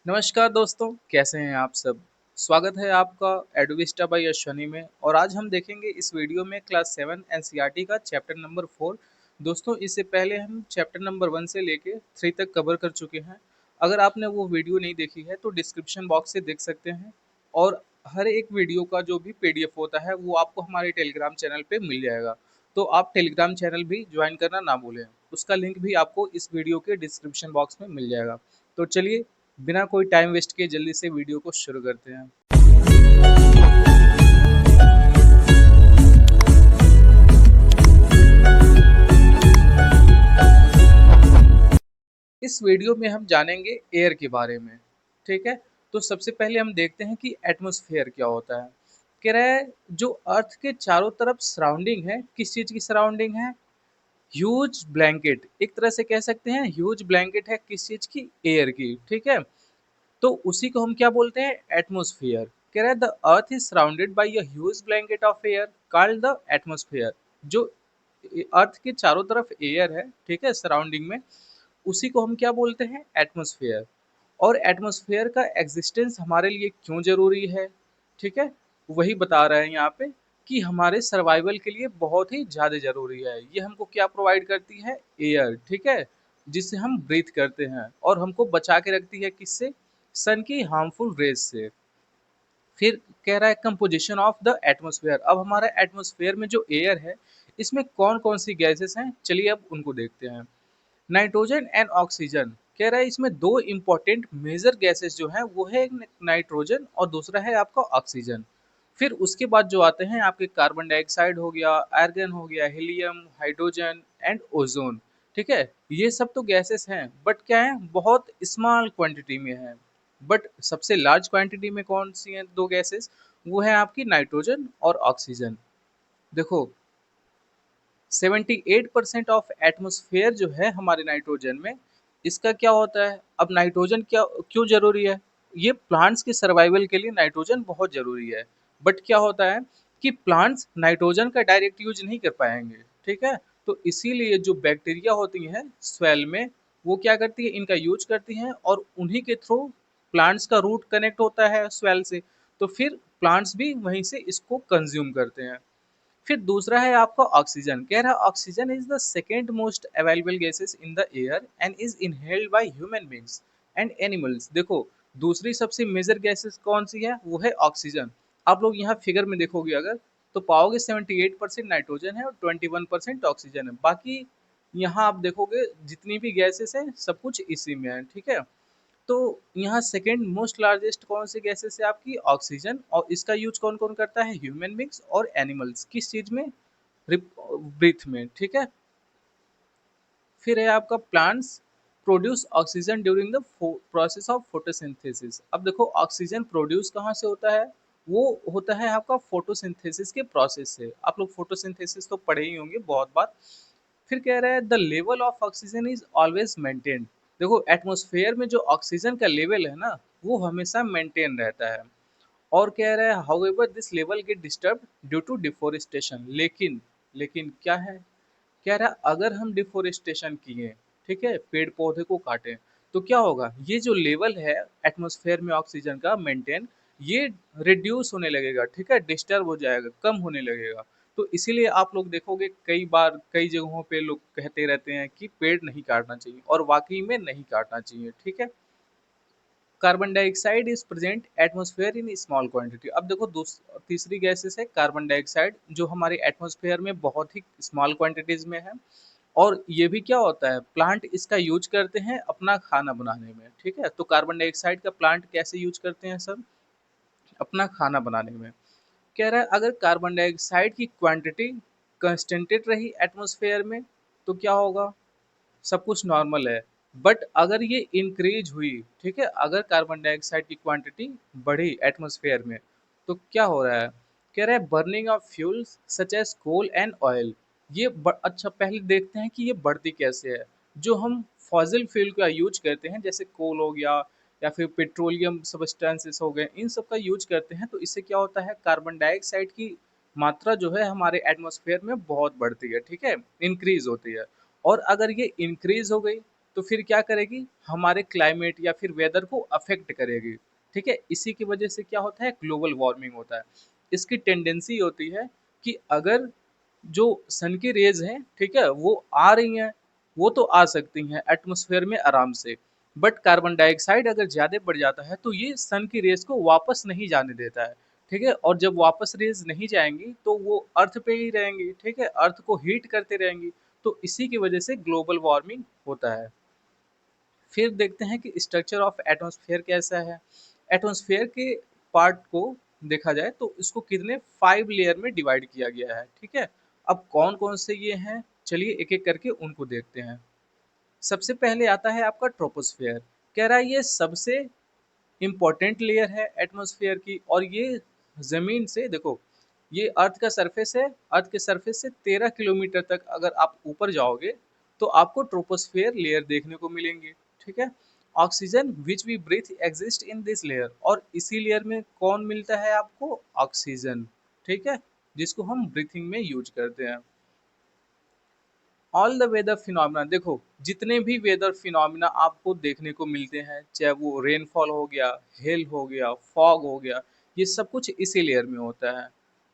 नमस्कार दोस्तों, कैसे हैं आप सब? स्वागत है आपका एडुविस्टा बाय अश्वनी में। और आज हम देखेंगे इस वीडियो में क्लास 7 एनसीईआरटी का चैप्टर नंबर 4। दोस्तों, इससे पहले हम चैप्टर नंबर 1 से लेके 3 तक कवर कर चुके हैं। अगर आपने वो वीडियो नहीं देखी है तो डिस्क्रिप्शन बॉक्स से देख सकते हैं। और हर एक वीडियो का जो भी पीडीएफ होता है वो आपको हमारे टेलीग्राम चैनल पे मिल जाएगा। तो आप टेलीग्राम चैनल भी ज्वाइन करना ना भूलें। उसका लिंक भी आपको इस वीडियो के डिस्क्रिप्शन बॉक्स में मिल जाएगा। तो चलिए, बिना कोई टाइम वेस्ट किए जल्दी से वीडियो को शुरू करते हैं। इस वीडियो में हम जानेंगे एयर के बारे में। ठीक है, तो सबसे पहले हम देखते हैं कि एटमॉस्फेयर क्या होता है। कह रहा है जो अर्थ के चारों तरफ सराउंडिंग है, किस चीज की सराउंडिंग है? ह्यूज ब्लैंकेट, एक तरह से कह सकते हैं ह्यूज ब्लैंकेट है किस चीज की? एयर की। ठीक है, तो उसी को हम क्या बोलते हैं? एटमॉस्फेयर। कह रहा है the earth is surrounded by a huge blanket of air called the atmosphere. जो अर्थ के चारों तरफ एयर है, ठीक है, सराउंडिंग में, उसी को हम क्या बोलते हैं? एटमॉस्फेयर। और एटमॉस्फेयर का एग्जिस्टेंस हमारे लिए क्यों जरूरी है? ठीक है, वही बता रहे हैं यहाँ पे कि हमारे सर्वाइवल के लिए बहुत ही ज़्यादा ज़रूरी है। ये हमको क्या प्रोवाइड करती है? एयर। ठीक है, जिससे हम ब्रीथ करते हैं और हमको बचा के रखती है किससे? सन की हार्मफुल रेज से। फिर कह रहा है कंपोजिशन ऑफ द एटमॉस्फेयर। अब हमारा एटमॉस्फेयर में जो एयर है, इसमें कौन कौन सी गैसेस हैं, चलिए अब उनको देखते हैं। Nitrogen and oxygen. कह रहा है इसमें दो इंपॉर्टेंट मेजर गैसेस जो हैं वो है नाइट्रोजन और दूसरा है आपका ऑक्सीजन। फिर उसके बाद जो आते हैं आपके कार्बन डाइऑक्साइड हो गया, आर्गन हो गया, हीलियम, हाइड्रोजन एंड ओजोन। ठीक है, ये सब तो गैसेस हैं, बट क्या है, बहुत स्मॉल क्वांटिटी में है। बट सबसे लार्ज क्वांटिटी में कौन सी हैं दो गैसेस? वो है आपकी नाइट्रोजन और ऑक्सीजन। देखो, 78% ऑफ एटमॉस्फेयर जो है हमारे नाइट्रोजन में, इसका क्या होता है? अब नाइट्रोजन क्या क्यों जरूरी है? ये प्लांट्स के सर्वाइवल के लिए नाइट्रोजन बहुत जरूरी है। बट क्या होता है कि प्लांट्स नाइट्रोजन का डायरेक्ट यूज नहीं कर पाएंगे। ठीक है, तो इसीलिए जो बैक्टीरिया होती हैं स्वेल में, वो क्या करती है? इनका यूज करती हैं और उन्हीं के थ्रू प्लांट्स का रूट कनेक्ट होता है स्वेल से। तो फिर प्लांट्स भी वहीं से इसको कंज्यूम करते हैं। फिर दूसरा है आपका ऑक्सीजन। कह रहा है oxygen is the second most available gases in the air and is inhaled by human beings and animals. देखो, दूसरी सबसे मेजर गैसेस कौन सी है? वो है ऑक्सीजन। आप लोग यहाँ फिगर में देखोगे अगर, तो पाओगे 78% नाइट्रोजन है और 21% ऑक्सीजन है। बाकी यहाँ आप देखोगे जितनी भी गैसेस हैं सब कुछ इसी में है। ठीक है, तो यहाँ सेकेंड मोस्ट लार्जेस्ट कौन सी गैसेस है? आपकी ऑक्सीजन। और इसका यूज कौन कौन करता है? ह्यूमन बींग्स और एनिमल्स। किस चीज में? ब्रीथ में। ठीक है, फिर है आपका plants produce oxygen during the process of photosynthesis. अब देखो, ऑक्सीजन प्रोड्यूस कहाँ से होता है? वो होता है आपका फोटोसिंथेसिस के प्रोसेस से। आप लोग फोटोसिंथेसिस तो पढ़े ही होंगे बहुत बार। फिर कह रहा है the level of oxygen is always maintained. देखो, एटमॉस्फेयर में जो ऑक्सीजन का लेवल है ना, वो हमेशा मेंटेन रहता है। और कह रहा है however this level get disturb due to deforestation. लेकिन क्या है? कह रहा है अगर हम डिफोरेस्टेशन किए, ठीक है, पेड़ पौधे को काटें, तो क्या होगा? ये जो लेवल है एटमॉस्फेयर में ऑक्सीजन का मेंटेन, ये रिड्यूस होने लगेगा। ठीक है, डिस्टर्ब हो जाएगा, कम होने लगेगा। तो इसीलिए आप लोग देखोगे कई बार कई जगहों पे लोग कहते रहते हैं कि पेड़ नहीं काटना चाहिए, और वाकई में नहीं काटना चाहिए। ठीक है, carbon dioxide is present atmosphere in small quantity. अब देखो, तीसरी गैसेस है कार्बन डाइऑक्साइड, जो हमारे एटमॉस्फेयर में बहुत ही स्मॉल क्वांटिटीज में है। और ये भी क्या होता है, प्लांट इसका यूज करते हैं अपना खाना बनाने में। ठीक है, तो कार्बन डाइऑक्साइड का प्लांट कैसे यूज करते हैं सब? अपना खाना बनाने में। कह रहा है अगर कार्बन डाइऑक्साइड की क्वांटिटी कंस्टेंटेड रही एटमॉस्फेयर में, तो क्या होगा? सब कुछ नॉर्मल है। बट अगर ये इंक्रीज हुई, ठीक है, अगर कार्बन डाइऑक्साइड की क्वांटिटी बढ़ी एटमॉस्फेयर में, तो क्या हो रहा है? कह रहा है burning of fuels such as coal and oil. अच्छा, पहले देखते हैं कि ये बढ़ती कैसे है। जो हम फॉसिल फ्यूल का यूज करते हैं, जैसे कोल हो गया या फिर पेट्रोलियम सब्सटेंसेस हो गए, इन सब का यूज करते हैं, तो इससे क्या होता है? कार्बन डाइऑक्साइड की मात्रा जो है हमारे एटमॉस्फेयर में बहुत बढ़ती है। ठीक है, इंक्रीज होती है। और अगर ये इंक्रीज हो गई, तो फिर क्या करेगी, हमारे क्लाइमेट या फिर वेदर को अफेक्ट करेगी। ठीक है, इसी की वजह से क्या होता है, ग्लोबल वार्मिंग होता है। इसकी टेंडेंसी होती है कि अगर जो सन की रेज हैं, ठीक है, वो आ रही हैं, वो तो आ सकती हैं एटमॉस्फेयर में आराम से, बट कार्बन डाइऑक्साइड अगर ज़्यादा बढ़ जाता है तो ये सन की रेज को वापस नहीं जाने देता है। ठीक है, और जब वापस रेज नहीं जाएंगी तो वो अर्थ पे ही रहेंगी, ठीक है, अर्थ को हीट करते रहेंगी। तो इसी की वजह से ग्लोबल वार्मिंग होता है। फिर देखते हैं कि स्ट्रक्चर ऑफ एटमॉस्फेयर कैसा है। एटमॉस्फेयर के पार्ट को देखा जाए तो इसको कितने 5 लेयर में डिवाइड किया गया है। ठीक है, अब कौन कौन से ये हैं, चलिए एक एक करके उनको देखते हैं। सबसे पहले आता है आपका ट्रोपोस्फेयर। कह रहा है ये सबसे इम्पोर्टेंट लेयर है एटमॉस्फेयर की, और ये जमीन से देखो, ये अर्थ का सरफेस है, अर्थ के सरफेस से 13 किलोमीटर तक अगर आप ऊपर जाओगे तो आपको ट्रोपोस्फेयर लेयर देखने को मिलेंगे। ठीक है, oxygen which we breathe exist in this layer, और इसी लेयर में कौन मिलता है आपको, ऑक्सीजन। ठीक है, जिसको हम ब्रीथिंग में यूज करते हैं। ऑल द वेदर फिनोमिना, देखो जितने भी वेदर फिनोमिना आपको देखने को मिलते हैं, चाहे वो रेनफॉल हो गया, हेल हो गया, फॉग हो गया, ये सब कुछ इसी लेयर में होता है।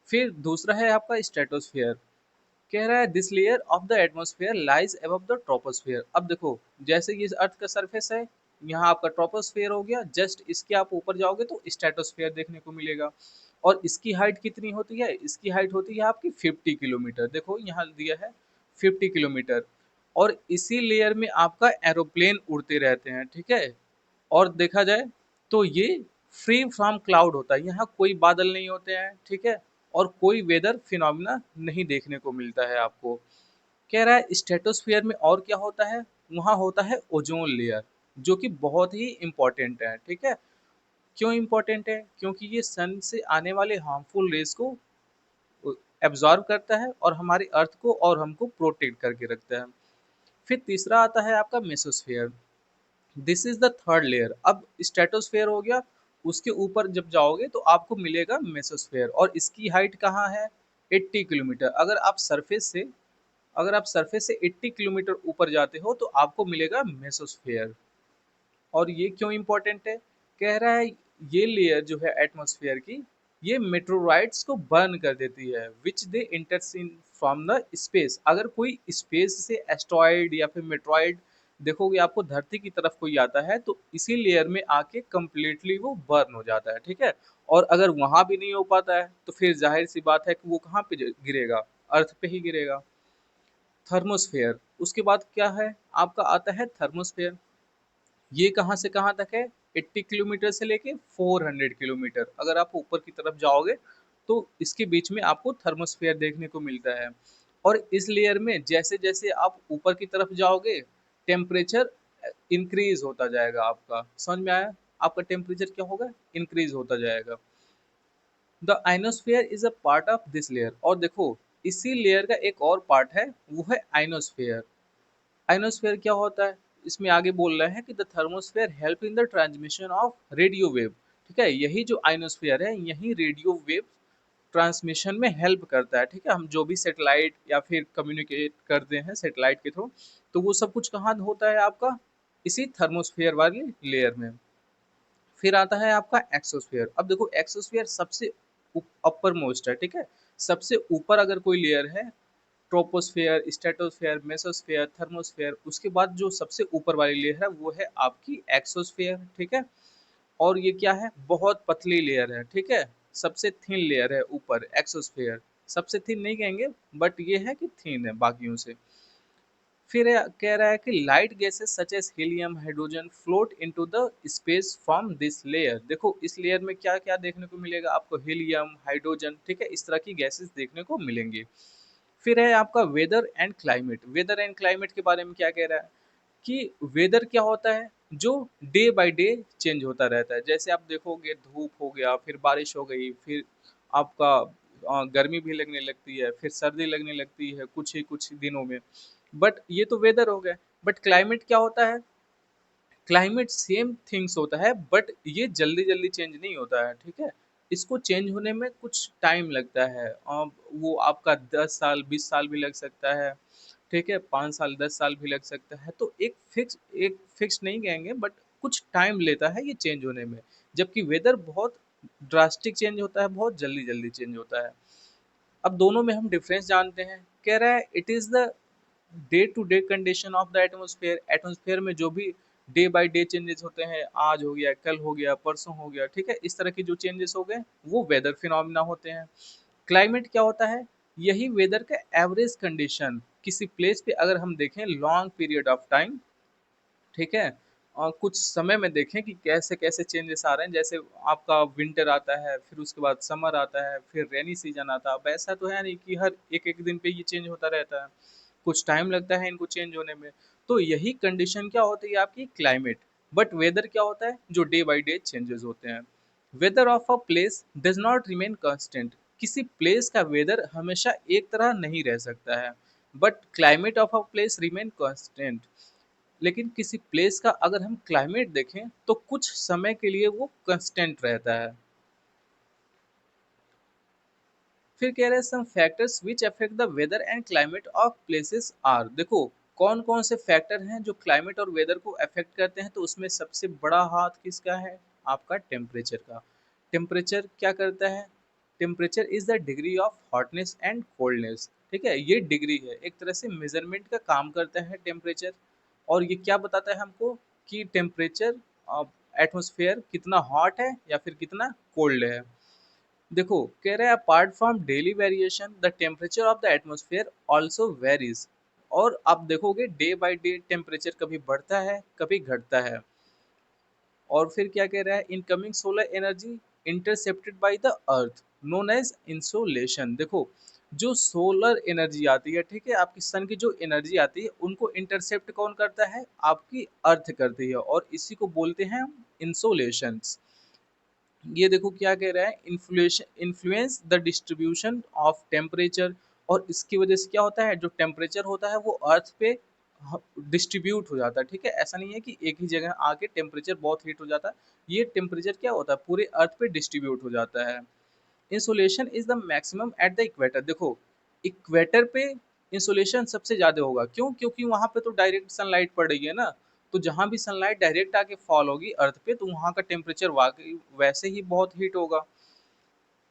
फिर दूसरा है आपका स्ट्रेटोस्फेयर। कह रहा है this layer of the atmosphere lies above the troposphere. अब देखो, जैसे ये अर्थ का सरफेस है, यहाँ आपका ट्रोपोस्फेयर हो गया, जस्ट इसके आप ऊपर जाओगे तो स्ट्रेटोस्फेयर देखने को मिलेगा। और इसकी हाइट कितनी होती है, इसकी हाइट होती है आपकी 50 किलोमीटर। देखो यहाँ दिया है 50 किलोमीटर। और इसी लेयर में आपका एरोप्लेन उड़ते रहते हैं। ठीक है, और देखा जाए तो ये फ्री फ्रॉम क्लाउड होता है, यहाँ कोई बादल नहीं होते हैं। ठीक है, और कोई वेदर फिनोमिना नहीं देखने को मिलता है आपको। कह रहा है स्ट्रेटोस्फियर में और क्या होता है, वहाँ होता है ओजोन लेयर, जो कि बहुत ही इम्पोर्टेंट है। ठीक है, क्यों इम्पोर्टेंट है, क्योंकि ये सन से आने वाले हार्मफुल रेज को एब्जॉर्ब करता है और हमारी अर्थ को और हमको प्रोटेक्ट करके रखता है। फिर तीसरा आता है आपका mesosphere. This is the third layer. अब स्ट्रेटोस्फेयर हो गया, उसके ऊपर जब जाओगे तो आपको मिलेगा मेसोस्फेयर, और इसकी हाइट कहाँ है, 80 किलोमीटर। अगर आप सरफेस से 80 किलोमीटर ऊपर जाते हो तो आपको मिलेगा मेसोस्फेयर। और ये क्यों इम्पोर्टेंट है, कह रहा है ये लेयर जो है एटमॉस्फेयर की, ये मेट्रोराइड्स को बर्न कर देती है, विच दे इंटरसिन फ्रॉम द स्पेस। अगर कोई स्पेस से एस्ट्रॉइड या फिर मेट्रॉइड देखोगे, आपको धरती की तरफ कोई आता है तो इसी लेयर में आके कंप्लीटली वो बर्न हो जाता है। ठीक है, और अगर वहां भी नहीं हो पाता है तो फिर जाहिर सी बात है कि वो कहाँ पे गिरेगा, अर्थ पे ही गिरेगा। थर्मोस्फेयर, उसके बाद क्या है आपका आता है थर्मोस्फेयर। ये कहाँ से कहाँ तक है, 80 किलोमीटर से लेके 400 किलोमीटर। अगर आप ऊपर की तरफ जाओगे तो इसके बीच में आपको थर्मोस्फेयर देखने को मिलता है। और इस लेयर में जैसे जैसे आप ऊपर की तरफ जाओगे, टेम्परेचर इंक्रीज होता जाएगा। आपका समझ में आया, आपका टेम्परेचर क्या होगा, इंक्रीज होता जाएगा। The ionosphere is a part of this layer. और देखो, इसी लेयर का एक और पार्ट है, वो है आइनोस्फेयर। आइनोस्फेयर क्या होता है, इसमें आगे बोल रहे हैं कि the thermosphere help in the transmission of radio wave. ठीक है, यही जो आइनोस्फेयर है, यही रेडियो वेव ट्रांसमिशन में हेल्प करता है। ठीक है, हम जो भी सेटेलाइट या फिर कम्युनिकेट करते हैं सेटेलाइट के थ्रू, तो वो सब कुछ कहाँ होता है आपका, इसी थर्मोस्फेयर वाली लेयर में। फिर आता है आपका एक्सोस्फेयर। अब देखो एक्सोस्फेयर सबसे अपर मोस्ट है। ठीक है, सबसे ऊपर अगर कोई लेयर है, ट्रोपोस्फेयर, स्ट्रेटोस्फेयर, मेसोस्फेयर, थर्मोस्फेयर, उसके बाद जो सबसे ऊपर वाली लेयर है वो है आपकी एक्सोस्फेयर। ठीक है, और ये क्या है, बहुत पतली लेयर है। ठीक है, सबसे थिन लेयर है ऊपर एक्सोस्फेयर। सबसे थिन नहीं कहेंगे, बट ये है कि थिन है बाकियों से। फिर कह रहा है कि light gases such as helium, hydrogen float into the space from this layer. देखो इस लेयर में क्या क्या देखने को मिलेगा आपको, हीलियम, हाइड्रोजन, ठीक है, इस तरह की गैसेस देखने को मिलेंगी। फिर है आपका weather and climate. Weather and climate के बारे में क्या कह रहा है कि वेदर क्या होता है, जो डे बाय डे चेंज होता रहता है। जैसे आप देखोगे धूप हो गया, फिर बारिश हो गई, फिर आपका गर्मी भी लगने लगती है, फिर सर्दी लगने लगती है कुछ ही दिनों में। बट ये तो वेदर हो गया। बट क्लाइमेट क्या होता है, क्लाइमेट सेम थिंग्स होता है, बट ये जल्दी जल्दी चेंज नहीं होता है। ठीक है, इसको चेंज होने में कुछ टाइम लगता है। वो आपका 10 साल 20 साल भी लग सकता है। ठीक है, 5 साल 10 साल भी लग सकता है। तो एक फिक्स नहीं कहेंगे, बट कुछ टाइम लेता है ये चेंज होने में। जबकि वेदर बहुत ड्रास्टिक चेंज होता है, बहुत जल्दी जल्दी चेंज होता है। अब दोनों में हम डिफरेंस जानते हैं। कह रहा है it is the day to day condition of the atmosphere. Atmosphere में जो भी डे बाय डे चेंजेस होते हैं, आज हो गया, कल हो गया, परसों हो गया, ठीक है, इस तरह के जो चेंजेस हो गए वो वेदर फिनोमिना होते हैं। क्लाइमेट क्या होता है? यही वेदर का एवरेज कंडीशन। किसी प्लेस पे अगर हम देखें लॉन्ग पीरियड ऑफ टाइम, ठीक है, और कुछ समय में देखें कि कैसे कैसे चेंजेस आ रहे हैं। जैसे आपका विंटर आता है, फिर उसके बाद समर आता है, फिर रेनी सीजन आता है। अब ऐसा तो है नहीं कि हर एक एक दिन पे ये चेंज होता रहता है, कुछ टाइम लगता है इनको चेंज होने में। तो यही कंडीशन क्या होती है आपकी क्लाइमेट। बट वेदर क्या होता है? जो डे बाई डे चेंजेस होते हैं। Weather of a place does not remain constant. किसी प्लेस का वेदर हमेशा एक तरह नहीं रह सकता है, but climate of a place remain constant. लेकिन किसी प्लेस का अगर हम क्लाइमेट देखें तो कुछ समय के लिए वो कांस्टेंट रहता है। फिर कह रहे हैं some factors which affect the weather and climate of places are. देखो कौन कौन से फैक्टर हैं जो क्लाइमेट और वेदर को अफेक्ट करते हैं। तो उसमें सबसे बड़ा हाथ किसका है? आपका टेम्परेचर का। टेम्परेचर क्या करता है? Temperature is the degree of hotness and coldness. ठीक है, ये डिग्री है, एक तरह से मेजरमेंट का काम करता है टेम्परेचर। और ये क्या बताता है हमको कि टेम्परेचर एटमोसफेयर कितना हॉट है या फिर कितना कोल्ड है। देखो कह रहे हैं apart from daily variation the temperature of the atmosphere also varies. और आप देखोगे डे बाय डे टेम्परेचर कभी बढ़ता है कभी घटता है। और फिर क्या कह रहा है? Incoming solar energy intercepted by the earth known as insolation. देखो जो सोलर एनर्जी आती है, ठीक है, आपकी सन की जो एनर्जी आती है उनको इंटरसेप्ट कौन करता है? आपकी अर्थ करती है, और इसी को बोलते हैं हम इंसोलेशन। ये देखो क्या कह रहा है, इन्फ्लुएशन influence the distribution of temperature. और इसकी वजह से क्या होता है? जो टेम्परेचर होता है वो अर्थ पे डिस्ट्रीब्यूट हो जाता है। ठीक है, ऐसा नहीं है कि एक ही जगह आके टेम्परेचर बहुत हीट हो जाता है। ये टेम्परेचर क्या होता है? पूरे अर्थ पे डिस्ट्रीब्यूट हो जाता है। Insolation is the maximum at the equator. देखो इक्वेटर पे इंसोलेशन सबसे ज्यादा होगा। क्यों? क्योंकि वहां पे तो डायरेक्ट सनलाइट पड़ रही है ना। तो जहां भी सनलाइट डायरेक्ट आके फॉल होगी अर्थ पे, तो वहां का टेम्परेचर वाकई वैसे ही बहुत हीट होगा।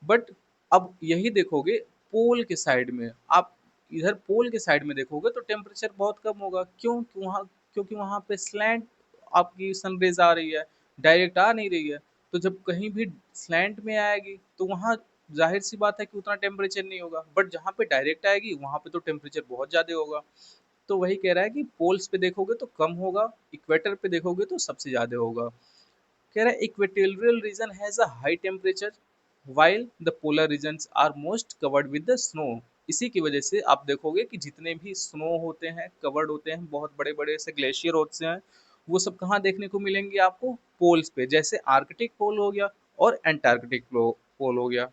बट अब यही देखोगे पोल के साइड में, आप इधर पोल के साइड में देखोगे तो टेम्परेचर बहुत कम होगा। क्यों? क्योंकि वहां पे स्लैंट आपकी सनरेज आ रही है, डायरेक्ट आ नहीं रही है। तो जब कहीं भी स्लैंट में आएगी तो वहां जाहिर सी बात है कि उतना टेम्परेचर नहीं होगा। बट जहाँ पे डायरेक्ट आएगी वहां पे तो टेम्परेचर बहुत ज्यादा होगा। तो वही कह रहा है कि पोल्स पे देखोगे तो कम होगा, इक्वेटर पे देखोगे तो सबसे ज्यादा होगा। कह रहा है equatorial region has a high temperature while the polar regions are most covered with the snow। इसी की वजह से आप देखोगे कि जितने भी स्नो होते हैं, कवर्ड होते हैं, बहुत बड़े बड़े से ग्लेशियर होते हैं, वो सब कहाँ देखने को मिलेंगे आपको? पोल्स पे। जैसे आर्कटिक पोल हो गया और एंटार्कटिक पोल हो गया।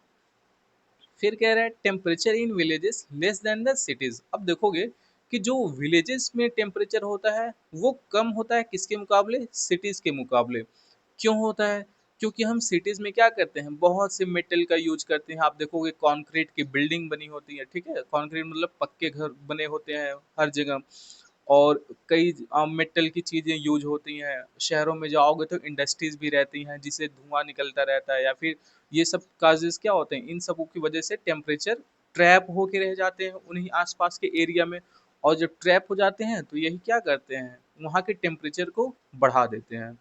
फिर कह रहा है temperature in villages less than the cities. अब देखोगे कि जो विलेजेस में टेम्परेचर होता है वो कम होता है किसके मुकाबले? सिटीज के मुकाबले। क्यों होता है? क्योंकि हम सिटीज में क्या करते हैं? बहुत से मेटल का यूज करते हैं। आप देखोगे कंक्रीट की बिल्डिंग बनी होती है, ठीक है, कंक्रीट मतलब पक्के घर बने होते हैं हर जगह। और कई मेटल की चीजें यूज होती हैं। शहरों में जाओगे तो इंडस्ट्रीज भी रहती हैं जिससे धुआं निकलता रहता है, या फिर ये सब काजेस क्या होते हैं? इन सबों की वजह से टेम्परेचर ट्रैप होके रह जाते हैं उन्हीं आसपास के एरिया में। और जब ट्रैप हो जाते हैं तो यही क्या करते हैं? वहाँ के टेम्परेचर को बढ़ा देते हैं।